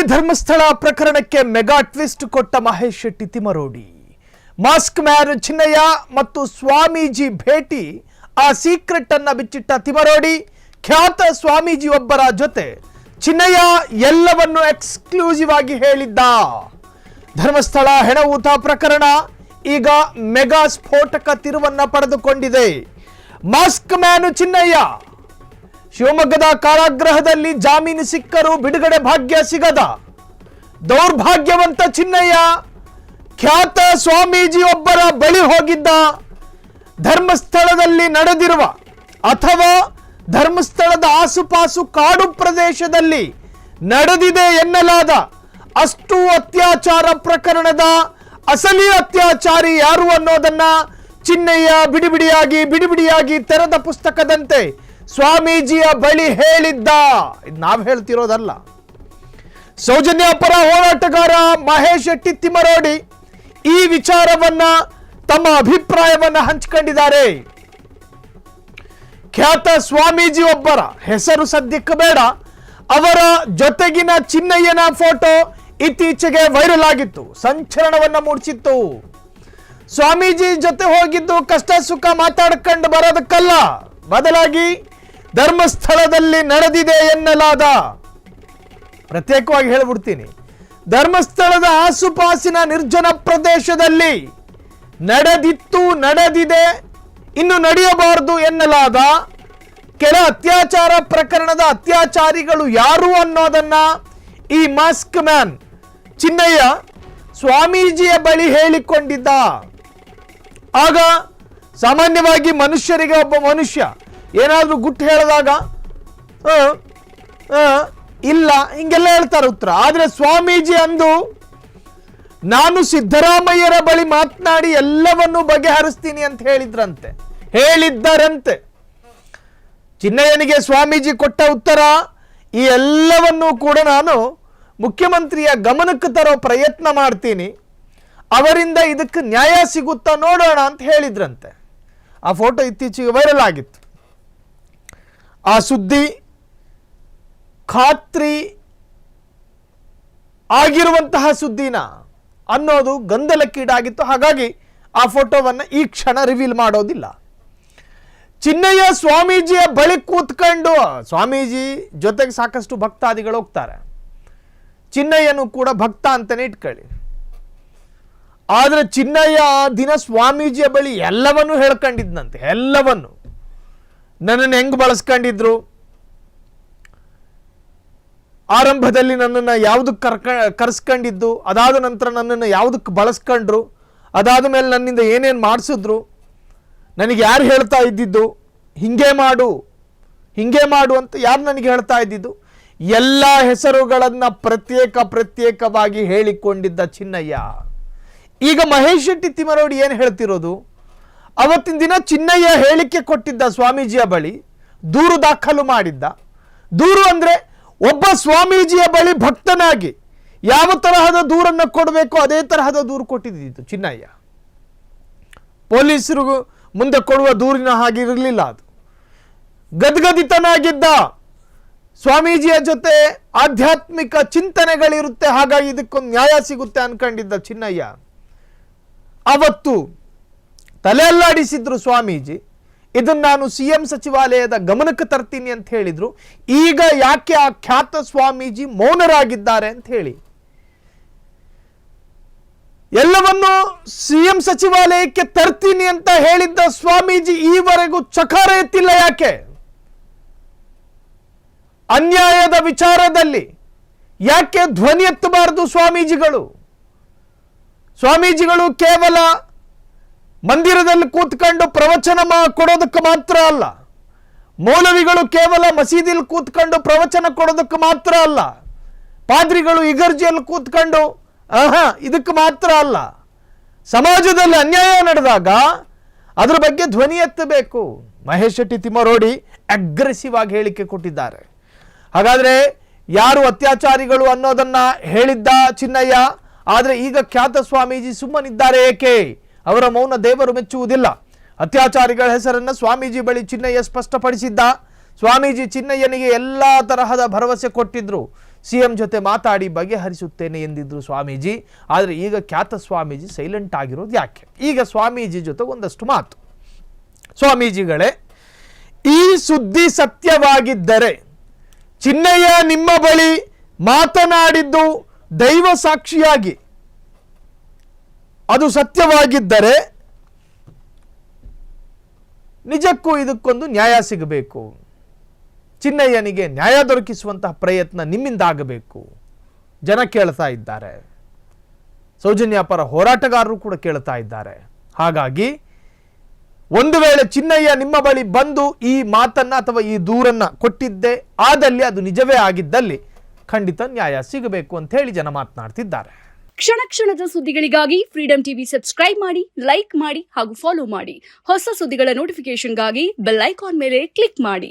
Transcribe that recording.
ಧರ್ಮಸ್ಥಳ ಪ್ರಕರಣಕ್ಕೆ mega twist ಕೊಟ್ಟ Mahesh Shetty Thimarodi. Mask man Chinnaiah ಮತ್ತು ಸ್ವಾಮೀಜಿ ಭೇಟಿ, ಆ ಸೀಕ್ರೆಟ್ ಅನ್ನ ಬಿಚ್ಚಿಟ್ಟ ತಿಮರೋಡಿ. ಖ್ಯಾತ ಸ್ವಾಮೀಜಿ ಒಬ್ಬರ ಜೊತೆ ಚಿನ್ನಯ್ಯ ಎಲ್ಲವನ್ನು ಎಕ್ಸ್ಕ್ಲೂಸಿವ್ ಆಗಿ ಹೇಳಿದ್ದ. ಧರ್ಮಸ್ಥಳ ಹೆಣವೂತ ಪ್ರಕರಣ ಈಗ ಮೆಗಾ ಸ್ಫೋಟಕ ತಿರುವನ್ನ ಪಡೆದುಕೊಂಡಿದೆ. ಮಾಸ್ಕ್ ಮ್ಯಾನ್ ಚಿನ್ನಯ್ಯ ಶಿವಮೊಗ್ಗದ ಕಾರಾಗೃಹದಲ್ಲಿ ಜಾಮೀನು ಸಿಕ್ಕರೂ ಬಿಡುಗಡೆ ಭಾಗ್ಯ ಸಿಗದ ದೌರ್ಭಾಗ್ಯವಂತ ಚಿನ್ನಯ್ಯ ಖ್ಯಾತ ಸ್ವಾಮೀಜಿ ಒಬ್ಬರ ಬಳಿ ಹೋಗಿದ್ದ. ಧರ್ಮಸ್ಥಳದಲ್ಲಿ ನಡೆದಿರುವ ಅಥವಾ ಧರ್ಮಸ್ಥಳದ ಆಸುಪಾಸು ಕಾಡು ಪ್ರದೇಶದಲ್ಲಿ ನಡೆದಿದೆ ಎನ್ನಲಾದ ಅಷ್ಟು ಅತ್ಯಾಚಾರ ಪ್ರಕರಣದ ಅಸಲಿ ಅತ್ಯಾಚಾರಿ ಯಾರು ಅನ್ನೋದನ್ನ ಚಿನ್ನಯ್ಯ ಬಿಡಿಬಿಡಿಯಾಗಿ ತೆರೆದ ಪುಸ್ತಕದಂತೆ ಸ್ವಾಮೀಜಿಯ ಬಳಿ ಹೇಳಿದ್ದ. ಇದು ನಾವು ಹೇಳ್ತಿರೋದಲ್ಲ. ಸೌಜನ್ಯ ಪರ ಹೋರಾಟಗಾರ ಮಹೇಶ್ ಶೆಟ್ಟಿ ತಿಮರೋಡಿ ಈ ವಿಚಾರವನ್ನ, ತಮ್ಮ ಅಭಿಪ್ರಾಯವನ್ನ ಹಂಚಿಕೊಂಡಿದ್ದಾರೆ. ಖ್ಯಾತ ಸ್ವಾಮೀಜಿ ಒಬ್ಬರ ಹೆಸರು ಸದ್ಯಕ್ಕೆ ಬೇಡ, ಅವರ ಜೊತೆಗಿನ ಚಿನ್ನಯ್ಯನ ಫೋಟೋ ಇತ್ತೀಚೆಗೆ ವೈರಲ್ ಆಗಿತ್ತು, ಸಂಚಲನವನ್ನ ಮೂಡಿಸಿತ್ತು. ಸ್ವಾಮೀಜಿ ಜೊತೆ ಹೋಗಿದ್ದು ಕಷ್ಟ ಸುಖ ಮಾತಾಡ್ಕೊಂಡು ಬರೋದಕ್ಕಲ್ಲ, ಬದಲಾಗಿ ಧರ್ಮಸ್ಥಳದಲ್ಲಿ ನಡೆದಿದೆ ಎನ್ನಲಾದ, ಪ್ರತ್ಯೇಕವಾಗಿ ಹೇಳ್ಬಿಡ್ತೀನಿ, ಧರ್ಮಸ್ಥಳದ ಆಸುಪಾಸಿನ ನಿರ್ಜನ ಪ್ರದೇಶದಲ್ಲಿ ನಡೆದಿದೆ, ಇನ್ನು ನಡೆಯಬಾರದು ಎನ್ನಲಾದ ಕೆಲ ಅತ್ಯಾಚಾರ ಪ್ರಕರಣದ ಅತ್ಯಾಚಾರಿಗಳು ಯಾರು ಅನ್ನೋದನ್ನ ಈ ಮಾಸ್ಕ್ ಮ್ಯಾನ್ ಚಿನ್ನಯ್ಯ ಸ್ವಾಮೀಜಿಯ ಬಳಿ ಹೇಳಿಕೊಂಡಿದ್ದ. ಆಗ ಸಾಮಾನ್ಯವಾಗಿ ಮನುಷ್ಯರಿಗೆ ಒಬ್ಬ ಮನುಷ್ಯ ಏನಾದರೂ ಗುಟ್ಟು ಹೇಳಿದಾಗ ಇಲ್ಲ ಹಿಂಗೆಲ್ಲ ಹೇಳ್ತಾರೆ ಉತ್ತರ. ಆದರೆ ಸ್ವಾಮೀಜಿ ಅಂದು ನಾನು ಸಿದ್ದರಾಮಯ್ಯರ ಬಳಿ ಮಾತನಾಡಿ ಎಲ್ಲವನ್ನೂ ಬಗೆಹರಿಸ್ತೀನಿ ಅಂತ ಹೇಳಿದ್ದರಂತೆ. ಚಿನ್ನಯ್ಯನಿಗೆ ಸ್ವಾಮೀಜಿ ಕೊಟ್ಟ ಉತ್ತರ, ಈ ಎಲ್ಲವನ್ನೂ ಕೂಡ ನಾನು ಮುಖ್ಯಮಂತ್ರಿಯ ಗಮನಕ್ಕೆ ತರೋ ಪ್ರಯತ್ನ ಮಾಡ್ತೀನಿ, ಅವರಿಂದ ಇದಕ್ಕೆ ನ್ಯಾಯ ಸಿಗುತ್ತಾ ನೋಡೋಣ ಅಂತ ಹೇಳಿದ್ರಂತೆ. ಆ ಫೋಟೋ ಇತ್ತೀಚೆಗೆ ವೈರಲ್ ಆಗಿತ್ತು. ಆ ಸುದ್ದಿ ಖಾತ್ರಿ ಆಗಿರುವಂತಹ ಸುದ್ದಿನ ಅನ್ನೋದು ಗೊಂದಲಕ್ಕೀಡಾಗಿತ್ತು. ಹಾಗಾಗಿ ಆ ಫೋಟೋವನ್ನು ಈ ಕ್ಷಣ ರಿವೀಲ್ ಮಾಡೋದಿಲ್ಲ. ಚಿನ್ನಯ್ಯ ಸ್ವಾಮೀಜಿಯ ಬಳಿ ಕೂತ್ಕೊಂಡು, ಸ್ವಾಮೀಜಿ ಜೊತೆಗೆ ಸಾಕಷ್ಟು ಭಕ್ತಾದಿಗಳು ಹೋಗ್ತಾರೆ, ಚಿನ್ನಯ್ಯನು ಕೂಡ ಭಕ್ತ ಅಂತಾನೆ ಇಟ್ಕೊಳ್ಳಿ. ಆದರೆ ಚಿನ್ನಯ್ಯ ದಿನ ಸ್ವಾಮೀಜಿಯ ಬಳಿ ಎಲ್ಲವನ್ನೂ ಹೇಳ್ಕೊಂಡಿದ್ನಂತೆ. ಎಲ್ಲವನ್ನು, ನನ್ನನ್ನು ಹೆಂಗ್ ಬಳಸ್ಕೊಂಡಿದ್ರು, ಆರಂಭದಲ್ಲಿ ನನ್ನನ್ನು ಯಾವುದಕ್ಕೆ ಕರೆಸ್ಕೊಂಡಿದ್ದು, ಅದಾದ ನಂತರ ನನ್ನನ್ನು ಯಾವುದಕ್ಕೆ ಬಳಸ್ಕೊಂಡ್ರು, ಅದಾದ ಮೇಲೆ ನನ್ನಿಂದ ಏನೇನು ಮಾಡಿಸಿದ್ರು, ನನಗೆ ಯಾರು ಹೇಳ್ತಾ ಇದ್ದಿದ್ದು ಹಿಂಗೆ ಮಾಡು ಅಂತ ಯಾರು ನನಗೆ ಹೇಳ್ತಾ ಇದ್ದಿದ್ದು, ಎಲ್ಲ ಹೆಸರುಗಳನ್ನು ಪ್ರತ್ಯೇಕವಾಗಿ ಹೇಳಿಕೊಂಡಿದ್ದ ಚಿನ್ನಯ್ಯ. ಈಗ ಮಹೇಶ್ ಶೆಟ್ಟಿ ತಿಮರೋಡಿ ಏನು ಹೇಳ್ತಿರೋದು, ಅವತ್ತಿನ ದಿನ ಚಿನ್ನಯ್ಯ ಹೇಳಿಕೆ ಕೊಟ್ಟಿದ್ದ ಸ್ವಾಮೀಜಿಯ ಬಳಿ, ದೂರು ದಾಖಲು ಮಾಡಿದ್ದ. ದೂರು ಅಂದರೆ ಒಬ್ಬ ಸ್ವಾಮೀಜಿಯ ಬಳಿ ಭಕ್ತನಾಗಿ ಯಾವ ತರಹದ ದೂರನ್ನು ಕೊಡಬೇಕು ಅದೇ ತರಹದ ದೂರು ಕೊಟ್ಟಿದ್ದು ಚಿನ್ನಯ್ಯ. ಪೊಲೀಸರಿಗೂ ಮುಂದೆ ಕೊಡುವ ದೂರಿನ ಹಾಗೆ ಇರಲಿಲ್ಲ ಅದು. ಗದ್ಗದಿತನಾಗಿದ್ದ, ಸ್ವಾಮೀಜಿಯ ಜೊತೆ ಆಧ್ಯಾತ್ಮಿಕ ಚಿಂತನೆಗಳಿರುತ್ತೆ, ಹಾಗಾಗಿ ಇದಕ್ಕೊಂದು ನ್ಯಾಯ ಸಿಗುತ್ತೆ ಅನ್ಕೊಂಡಿದ್ದ ಚಿನ್ನಯ್ಯ ಅವತ್ತು ತಲೆ ಅಲ್ಲಾಡಿಸಿದ್ರು ಸ್ವಾಮೀಜಿ. ಇದನ್ನು ನಾನು CM ಸಚಿವಾಲಯದ ಗಮನಕ್ಕೆ ತರ್ತೀನಿ ಅಂತ ಹೇಳಿದ್ರು. ಈಗ ಯಾಕೆ ಆ ಖ್ಯಾತ ಸ್ವಾಮೀಜಿ ಮೌನರಾಗಿದ್ದಾರೆ ಅಂತ ಹೇಳಿ, ಎಲ್ಲವನ್ನು CM ಸಚಿವಾಲಯಕ್ಕೆ ತರ್ತೀನಿ ಅಂತ ಹೇಳಿದ್ದ ಸ್ವಾಮೀಜಿ ಈವರೆಗೂ ಚಕಾರ ಎತ್ತಿಲ್ಲ. ಯಾಕೆ? ಅನ್ಯಾಯದ ವಿಚಾರದಲ್ಲಿ ಯಾಕೆ ಧ್ವನಿ ಎತ್ತಬಾರದು ಸ್ವಾಮೀಜಿಗಳು ಕೇವಲ ಮಂದಿರದಲ್ಲಿ ಕೂತ್ಕೊಂಡು ಪ್ರವಚನ ಕೊಡೋದಕ್ಕೆ ಮಾತ್ರ ಅಲ್ಲ, ಮೌಲವಿಗಳು ಕೇವಲ ಮಸೀದಿಯಲ್ಲಿ ಕೂತ್ಕೊಂಡು ಪ್ರವಚನ ಕೊಡೋದಕ್ಕೆ ಮಾತ್ರ ಅಲ್ಲ, ಪಾದ್ರಿಗಳು ಇಗರ್ಜಿಯಲ್ಲಿ ಕೂತ್ಕೊಂಡು ಇದಕ್ಕೆ ಮಾತ್ರ ಅಲ್ಲ, ಸಮಾಜದಲ್ಲಿ ಅನ್ಯಾಯ ನಡೆದಾಗ ಅದರ ಬಗ್ಗೆ ಧ್ವನಿ ಎತ್ತಬೇಕು. ಮಹೇಶ್ ಶೆಟ್ಟಿ ತಿಮರೋಡಿ ಅಗ್ರೆಸಿವ್ ಆಗಿ ಹೇಳಿಕೆ ಕೊಟ್ಟಿದ್ದಾರೆ. ಹಾಗಾದ್ರೆ ಯಾರು ಅತ್ಯಾಚಾರಿಗಳು ಅನ್ನೋದನ್ನ ಹೇಳಿದ್ದ ಚಿನ್ನಯ್ಯ, ಆದರೆ ಈಗ ಖ್ಯಾತ ಸ್ವಾಮೀಜಿ ಸುಮ್ಮನಿದ್ದಾರೆ ಏಕೆ? ಅವರ ಮೌನ ದೇವರು ಮೆಚ್ಚುವುದಿಲ್ಲ. ಅತ್ಯಾಚಾರಿಗಳ ಹೆಸರನ್ನು ಸ್ವಾಮೀಜಿ ಬಳಿ ಚಿನ್ನಯ್ಯ ಸ್ಪಷ್ಟಪಡಿಸಿದ್ದ. ಸ್ವಾಮೀಜಿ ಚಿನ್ನಯ್ಯನಿಗೆ ಎಲ್ಲ ತರಹದ ಭರವಸೆ ಕೊಟ್ಟಿದ್ರು. CM ಜೊತೆ ಮಾತಾಡಿ ಬಗೆಹರಿಸುತ್ತೇನೆ ಎಂದಿದ್ರು ಸ್ವಾಮೀಜಿ. ಆದರೆ ಈಗ ಖ್ಯಾತ ಸ್ವಾಮೀಜಿ ಸೈಲೆಂಟ್ ಆಗಿರೋದು ಯಾಕೆ? ಈಗ ಸ್ವಾಮೀಜಿ ಜೊತೆ ಒಂದಷ್ಟು ಮಾತು. ಸ್ವಾಮೀಜಿಗಳೇ, ಈ ಸುದ್ದಿ ಸತ್ಯವಾಗಿದ್ದರೆ, ಚಿನ್ನಯ್ಯ ನಿಮ್ಮ ಬಳಿ ಮಾತನಾಡಿದ್ದು ದೈವ ಸಾಕ್ಷಿಯಾಗಿ ಅದು ಸತ್ಯವಾಗಿದ್ದರೆ ನಿಜಕ್ಕೂ ಇದಕ್ಕೊಂದು ನ್ಯಾಯ ಸಿಗಬೇಕು. ಚಿನ್ನಯ್ಯನಿಗೆ ನ್ಯಾಯ ದೊರಕಿಸುವಂತಹ ಪ್ರಯತ್ನ ನಿಮ್ಮಿಂದ ಆಗಬೇಕು. ಜನ ಕೇಳ್ತಾ ಇದ್ದಾರೆ, ಸೌಜನ್ಯ ಪರ ಹೋರಾಟಗಾರರು ಕೂಡ ಕೇಳ್ತಾ ಇದ್ದಾರೆ. ಹಾಗಾಗಿ ಒಂದು ವೇಳೆ ಚಿನ್ನಯ್ಯ ನಿಮ್ಮ ಬಳಿ ಬಂದು ಈ ಮಾತನ್ನ ಅಥವಾ ಈ ದೂರನ್ನ ಕೊಟ್ಟಿದ್ದೆ ಆದಲ್ಲಿ, ಅದು ನಿಜವೇ ಆಗಿದ್ದಲ್ಲಿ ಖಂಡಿತ ನ್ಯಾಯ ಸಿಗಬೇಕು ಅಂತ ಹೇಳಿ ಜನ ಮಾತನಾಡ್ತಿದ್ದಾರೆ. ಕ್ಷಣ ಕ್ಷಣದ ಸುದ್ದಿಗಳಿಗಾಗಿ ಫ್ರೀಡಂ ಟಿವಿ ಸಬ್ಸ್ಕ್ರೈಬ್ ಮಾಡಿ, ಲೈಕ್ ಮಾಡಿ ಹಾಗೂ ಫಾಲೋ ಮಾಡಿ. ಹೊಸ ಸುದ್ದಿಗಳ ನೋಟಿಫಿಕೇಶನ್ಗಾಗಿ ಬೆಲ್ ಐಕಾನ್ ಮೇಲೆ ಕ್ಲಿಕ್ ಮಾಡಿ.